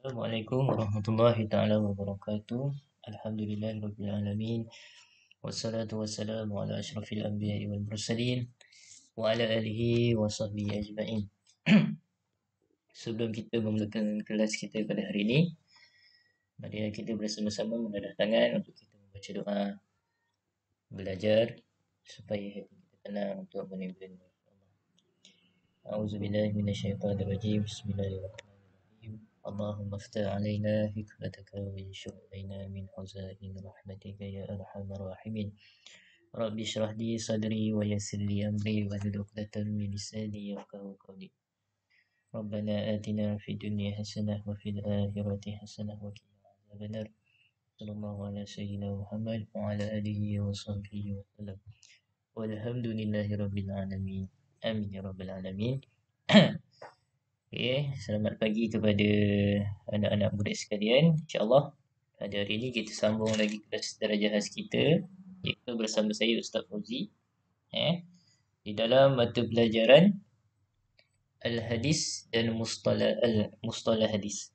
Assalamualaikum warahmatullahi taala wabarakatuh. Alhamdulillahirabbil alamin. Wassalatu wassalamu ala asyrafil anbiya'i wal mursalin wa ala alihi wa sahbihi ajma'in. Sebelum kita memulakan kelas kita pada hari ini, marilah kita bersama-sama mengadah tangan untuk kita membaca doa belajar supaya hati kita tenang untuk menimbul Allah. A'udzubillahi minasyaitonirrajim. Bismillahirrahmanirrahim. Allahumma aftah alaina hikmataka wa yanshur alaina min khaza'in rahmatika ya arhamar rahimin. Rabbi shrah li sadri wa yassir li amri wahlul 'uqdatam min lisani yafqahu qawli. Rabbana atina fid dunya hasanah wa fil akhirati hasanah wa qina adzabannar. Sallallahu ala sayyidina Muhammad wa ala alihi wa sahbihi wa sallam. Walhamdulillahi rabbil alamin. Amin ya rabbal alamin. Okay, selamat pagi kepada anak-anak murid sekalian. InsyaAllah pada hari ini kita sambung lagi kelas darjah khas kita, iaitu bersama saya Ustaz Fauzi. Di dalam mata pelajaran Al-Hadis dan Mustalah Hadis.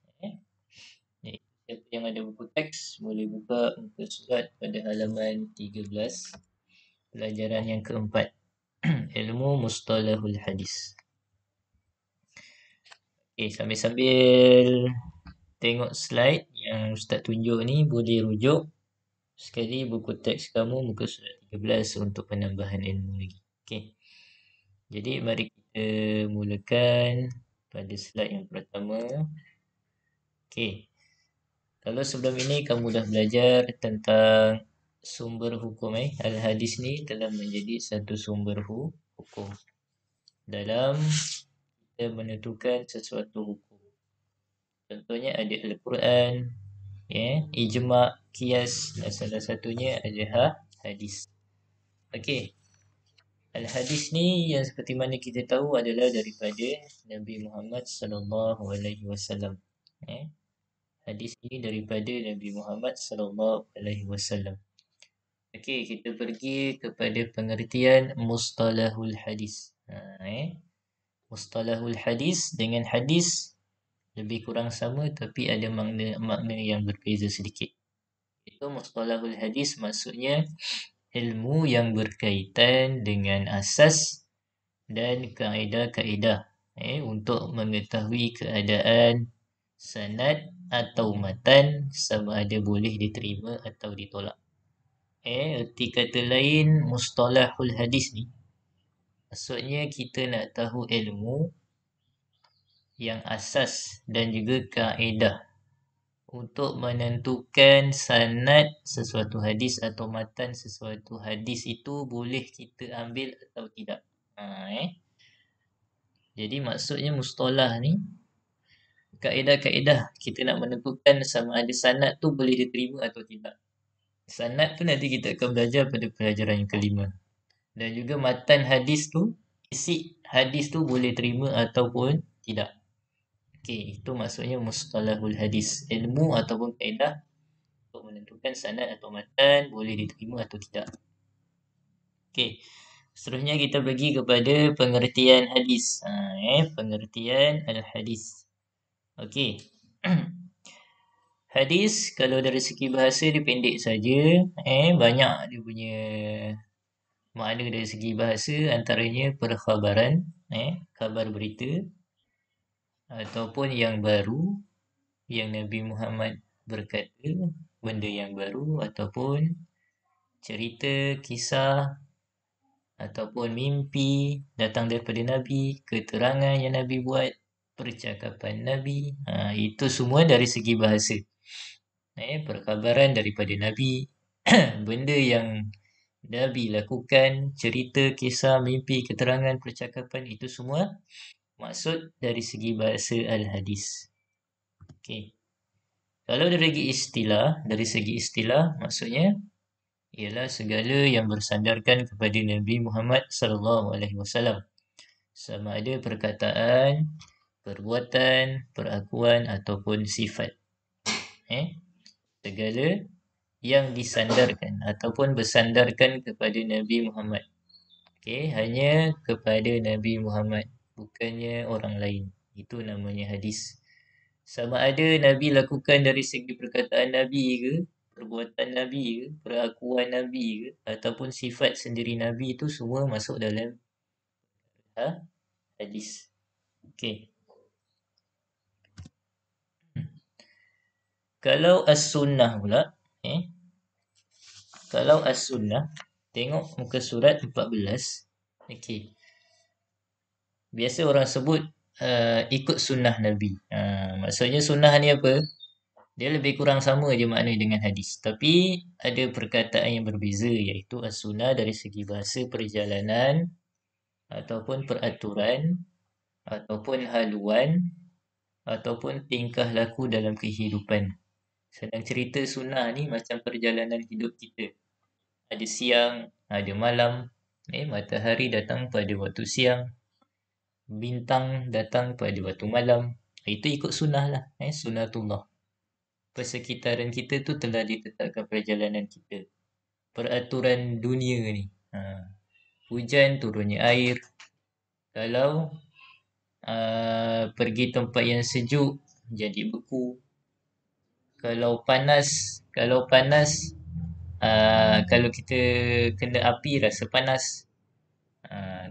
Siapa yang ada buku teks boleh buka muka surat pada halaman 13, pelajaran yang keempat, ilmu Mustalahul Hadis. Okay, sambil-sambil tengok slide yang Ustaz tunjuk ni, boleh rujuk sekali buku teks kamu muka surat 13 untuk penambahan ilmu lagi. Okay. Jadi mari kita mulakan pada slide yang pertama. Okay. Kalau sebelum ini kamu dah belajar tentang sumber hukum, Al-Hadis ni telah menjadi satu sumber hukum dalam kita menentukan sesuatu hukum. Contohnya ada Al-Quran, ijma', qiyas, dan salah satunya adalah hadis. Okey. Al-Hadis ni yang seperti mana kita tahu adalah daripada Nabi Muhammad sallallahu alaihi wasallam. Hadis ini daripada Nabi Muhammad sallallahu alaihi wasallam. Okey, kita pergi kepada pengertian mustalahul hadis. Mustalahul hadis dengan hadis lebih kurang sama tapi ada makna yang berbeza sedikit. Itu mustalahul hadis maksudnya ilmu yang berkaitan dengan asas dan kaedah-kaedah untuk mengetahui keadaan sanad atau matan sama ada boleh diterima atau ditolak. Erti kata lain, mustalahul hadis ni maksudnya kita nak tahu ilmu yang asas dan juga kaedah untuk menentukan sanad sesuatu hadis atau matan sesuatu hadis itu boleh kita ambil atau tidak. Jadi maksudnya mustalah ni kaedah-kaedah kita nak menentukan sama ada sanad tu boleh diterima atau tidak. Sanad tu nanti kita akan belajar pada pelajaran yang kelima. Dan juga matan hadis tu, isi hadis tu boleh terima ataupun tidak. Okey, itu maksudnya mustalahul hadis, ilmu ataupun kaedah untuk menentukan sanad atau matan boleh diterima atau tidak. Okey, seterusnya kita pergi kepada pengertian hadis. Pengertian al-hadis. Okey. Hadis kalau dari segi bahasa dia pendek saja, banyak dia punya makna dari segi bahasa, antaranya perkhabaran, khabar berita, ataupun yang baru yang Nabi Muhammad berkata, benda yang baru, ataupun cerita, kisah, ataupun mimpi datang daripada Nabi, keterangan yang Nabi buat, percakapan Nabi. Itu semua dari segi bahasa. Perkhabaran daripada Nabi, benda yang Nabi lakukan, cerita, kisah, mimpi, keterangan, percakapan, itu semua maksud dari segi bahasa al-hadis. Okey. Kalau dari segi istilah maksudnya ialah segala yang bersandarkan kepada Nabi Muhammad sallallahu alaihi wasallam. Sama ada perkataan, perbuatan, perakuan ataupun sifat. Segala yang disandarkan ataupun bersandarkan kepada Nabi Muhammad. Hanya kepada Nabi Muhammad, bukannya orang lain. Itu namanya hadis. Sama ada Nabi lakukan dari segi perkataan Nabi ke, perbuatan Nabi ke, perakuan Nabi ke, ataupun sifat sendiri Nabi itu semua masuk dalam hadis. Okey. Kalau as-sunnah pula, eh, kalau as-sunnah, tengok muka surat 14. Okey. Biasa orang sebut ikut sunnah Nabi. Maksudnya sunnah ni apa? Dia lebih kurang sama je makna dengan hadis. Tapi ada perkataan yang berbeza iaitu as-sunnah dari segi bahasa perjalanan ataupun peraturan ataupun haluan ataupun tingkah laku dalam kehidupan. Senang cerita sunnah ni macam perjalanan hidup kita. Ada siang, ada malam, matahari datang pada waktu siang, bintang datang pada waktu malam. Itu ikut sunnah lah, sunnatullah. Persekitaran kita tu telah ditetapkan perjalanan kita. Peraturan dunia ni. Hujan, turunnya air. Kalau pergi tempat yang sejuk, jadi beku. Kalau panas, kalau kita kena api, rasa panas.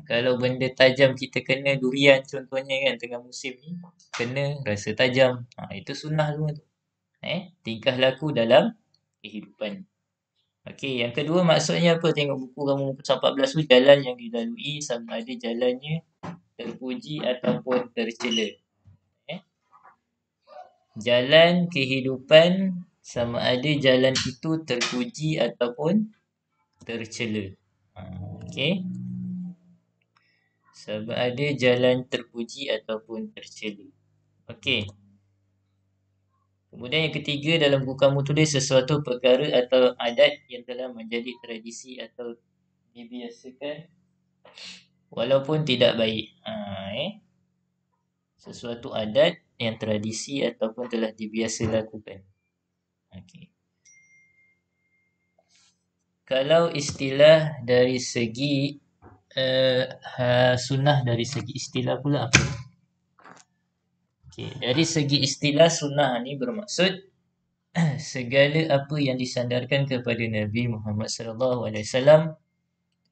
Kalau benda tajam kita kena durian contohnya kan tengah musim ni, kena rasa tajam. Itu sunnah semua tu. Tingkah laku dalam kehidupan. Okey, yang kedua maksudnya apa? Tengok buku kamu muka 14 tu, jalan yang dilalui sama ada jalannya terpuji ataupun tercela. Jalan kehidupan sama ada jalan itu terpuji ataupun tercela. Okey. Sama ada jalan terpuji ataupun tercela. Okey. Kemudian yang ketiga dalam buku kamu tulis sesuatu perkara atau adat yang telah menjadi tradisi atau dibiasakan walaupun tidak baik. Sesuatu adat yang tradisi ataupun telah dibiasa lakukan. Okey. Kalau istilah dari segi sunnah dari segi istilah pula apa? Okey, dari segi istilah sunnah ni bermaksud segala apa yang disandarkan kepada Nabi Muhammad sallallahu alaihi wasallam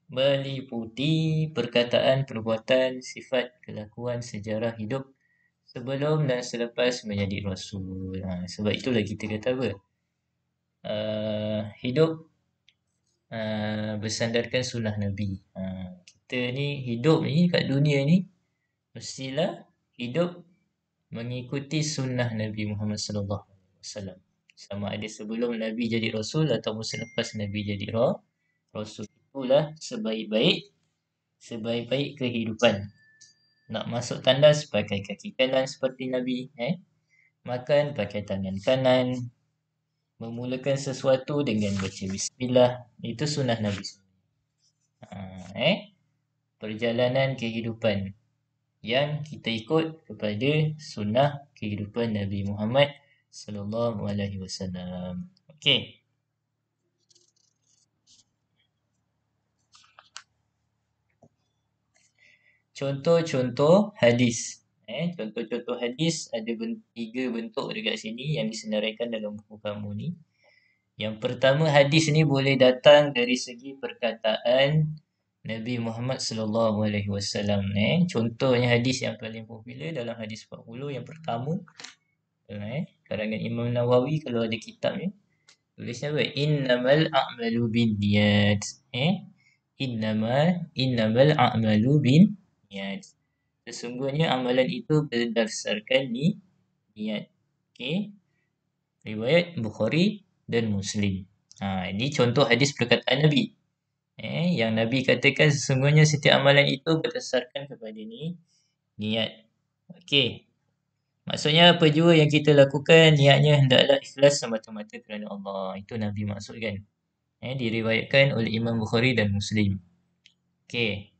meliputi perkataan, perbuatan, sifat, kelakuan, sejarah hidup sebelum dan selepas menjadi rasul. Sebab itulah kita kata apa? Hidup bersandarkan sunnah Nabi. Kita ni hidup ni kat dunia ni mestilah hidup mengikuti sunnah Nabi Muhammad sallallahu alaihi wasallam. Sama ada sebelum Nabi jadi rasul ataupun selepas Nabi jadi rasul. Itulah sebaik-baik kehidupan. Nak masuk tandas pakai kaki kanan seperti Nabi, makan pakai tangan kanan, memulakan sesuatu dengan baca bismillah, itu sunnah Nabi. Perjalanan kehidupan yang kita ikut kepada sunnah kehidupan Nabi Muhammad sallallahu alaihi wasallam. Okey. Contoh-contoh hadis. Contoh-contoh hadis ada 3 bentuk dekat sini yang disenaraikan dalam buku kamu ni. Yang pertama, hadis ni boleh datang dari segi perkataan Nabi Muhammad sallallahu alaihi wasallam. Contohnya hadis yang paling popular dalam hadis 40 yang pertama. Karangan Imam Nawawi kalau ada kitab ni. Tulisnya apa? Innamal a'malu binniyat. Innamal a'malu binniyat. Sesungguhnya amalan itu berdasarkan niat. Okey. Riwayat Bukhari dan Muslim. Ini contoh hadis perkataan Nabi. Yang Nabi katakan sesungguhnya setiap amalan itu berdasarkan kepada niat. Okey. Maksudnya apa jua yang kita lakukan, niatnya hendaklah ikhlas semata-mata kerana Allah. Itu Nabi maksudkan. Diriwayatkan oleh Imam Bukhari dan Muslim. Okey.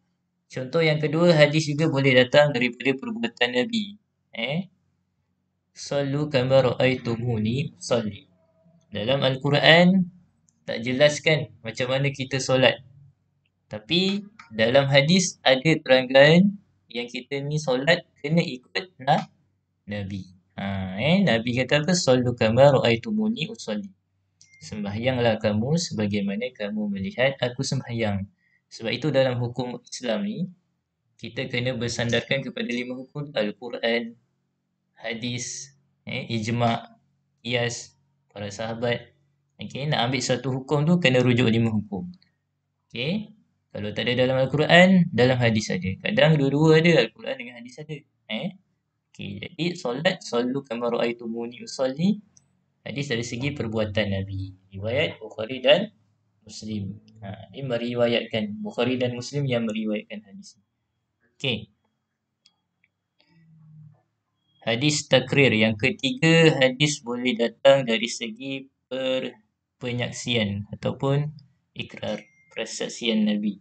Contoh yang kedua, hadis juga boleh datang daripada perbuatan Nabi. Sallu kama ra'aitumuni usalli. Dalam Al-Quran tak jelaskan macam mana kita solat. Tapi dalam hadis ada terangkan yang kita ni solat kena ikut Nabi. Nabi kata apa? Sallu kama ra'aitumuni usolli. Sembahyanglah kamu sebagaimana kamu melihat aku sembahyang. Sebab itu dalam hukum Islam ni, kita kena bersandarkan kepada 5 hukum Al-Quran, hadis, ijma', qiyas, para sahabat. Okey, nak ambil satu hukum tu kena rujuk 5 hukum. Okey. Kalau tak ada dalam Al-Quran, dalam hadis ada. Kadang dua-dua ada, Al-Quran dengan hadis ada. Okey, jadi solat sallu kama ra'aitumuni usolli. Hadis dari segi perbuatan Nabi. Riwayat Bukhari dan Muslim. Ini meriwayatkan. Bukhari dan Muslim yang meriwayatkan hadis. Okey. Hadis takrir. Yang ketiga, hadis boleh datang dari segi penyaksian ataupun ikrar, persaksian Nabi.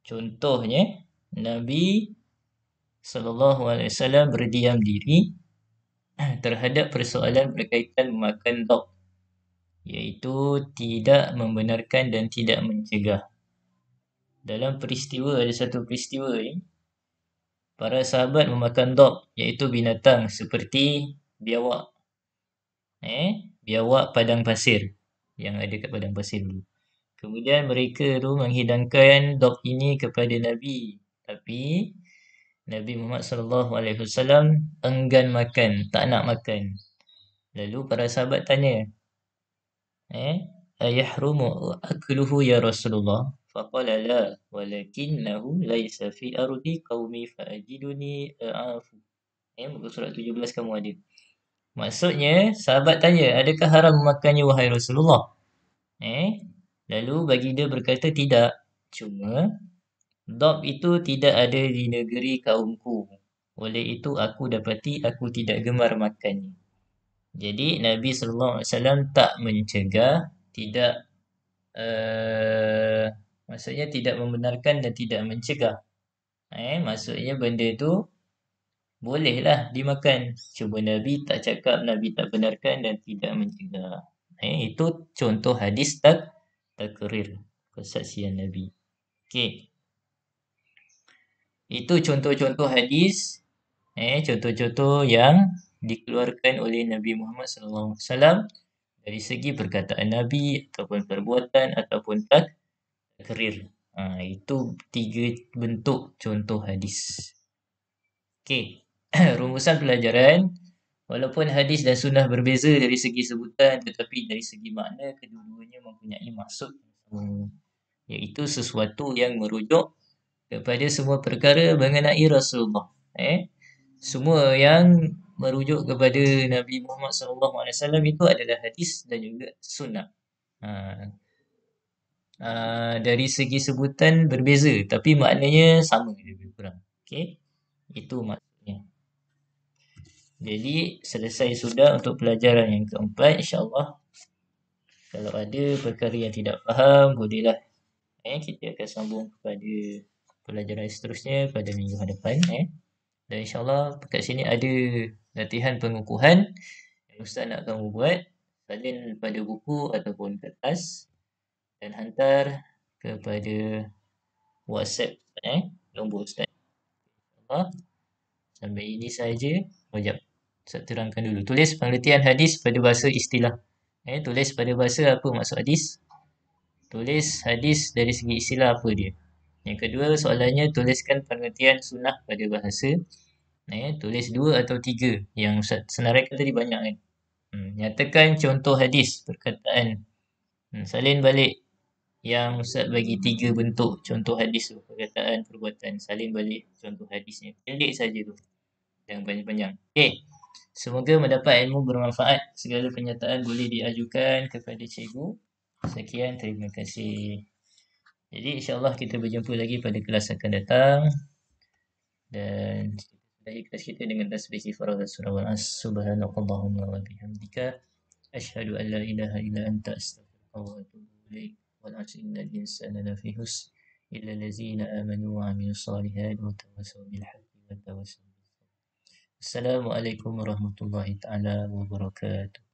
Contohnya, Nabi SAW berdiam diri terhadap persoalan berkaitan memakan dog, iaitu tidak membenarkan dan tidak mencegah. Dalam peristiwa, ada satu peristiwa ni, para sahabat memakan dog, iaitu binatang seperti biawak. Biawak padang pasir yang ada kat padang pasir dulu. Kemudian mereka tu menghidangkan dog ini kepada Nabi. Tapi Nabi Muhammad SAW enggan makan, tak nak makan. Lalu para sahabat tanya, ayahrumu akluhu ya Rasulullah? Faqala la, walakinnahu laysa fi ardi qaumi fa'ajiduni a'afu. Muka surat 17 kamu ada. Maksudnya, sahabat tanya, adakah haram memakannya wahai Rasulullah? Lalu baginda berkata, tidak. Cuma, dog itu tidak ada di negeri kaumku. Oleh itu, aku dapati aku tidak gemar makannya. Jadi, Nabi SAW tak mencegah, tidak, maksudnya tidak membenarkan dan tidak mencegah. Maksudnya benda tu bolehlah dimakan. Cuma Nabi tak cakap, Nabi tak benarkan dan tidak mencegah. Itu contoh hadis takrir, persaksian Nabi. Okey. Itu contoh-contoh hadis, contoh-contoh yang dikeluarkan oleh Nabi Muhammad SAW dari segi perkataan Nabi ataupun perbuatan ataupun takrir. Itu 3 bentuk contoh hadis. Okey. Rumusan pelajaran, walaupun hadis dan sunnah berbeza dari segi sebutan, tetapi dari segi makna kedua-duanya mempunyai maksud iaitu sesuatu yang merujuk kepada semua perkara mengenai Rasulullah. Semua yang merujuk kepada Nabi Muhammad SAW itu adalah hadis dan juga sunnah. Dari segi sebutan berbeza, tapi maknanya sama lebih kurang. Okey, itu maksudnya. Jadi selesai sudah untuk pelajaran yang keempat. InsyaAllah kalau ada perkara yang tidak faham, bolehlah kita akan sambung kepada pelajaran seterusnya pada minggu hadapan. Dan insyaAllah kat sini ada latihan pengukuhan yang Ustaz nak kamu buat. Salin pada buku ataupun kertas dan hantar kepada WhatsApp nombor Ustaz. InsyaAllah sampai ini sahaja. Sekejap, Ustaz terangkan dulu. Tulis pengertian hadis pada bahasa istilah. Tulis pada bahasa apa maksud hadis. Tulis hadis dari segi istilah apa dia. Yang kedua soalannya, tuliskan pengertian sunnah pada bahasa. Tulis 2 atau 3. Yang Ustaz senaraikan tadi banyak kan. Nyatakan contoh hadis perkataan. Salin balik yang Ustaz bagi 3 bentuk contoh hadis tu. Perkataan, perbuatan. Salin balik contoh hadisnya. Pendek saja tu. Jangan panjang-panjang. Okey. Semoga mendapat ilmu bermanfaat. Segala pernyataan boleh diajukan kepada cikgu. Sekian, terima kasih. Jadi insyaAllah kita berjumpa lagi pada kelas akan datang. Dan dari kelas kita dengan tasbih istighfar surah Al-As. Subhanakallahumma wa bihamdika asyhadu an la ilaha illa anta astaghfiruka wa atubu ilaik. Wal 'asri innal insana lafi khusr illa allazina amanu wa 'amilus solihati wa tawassaw bil haqqi wa tawassaw bis sabr. Assalamualaikum warahmatullahi taala wabarakatuh.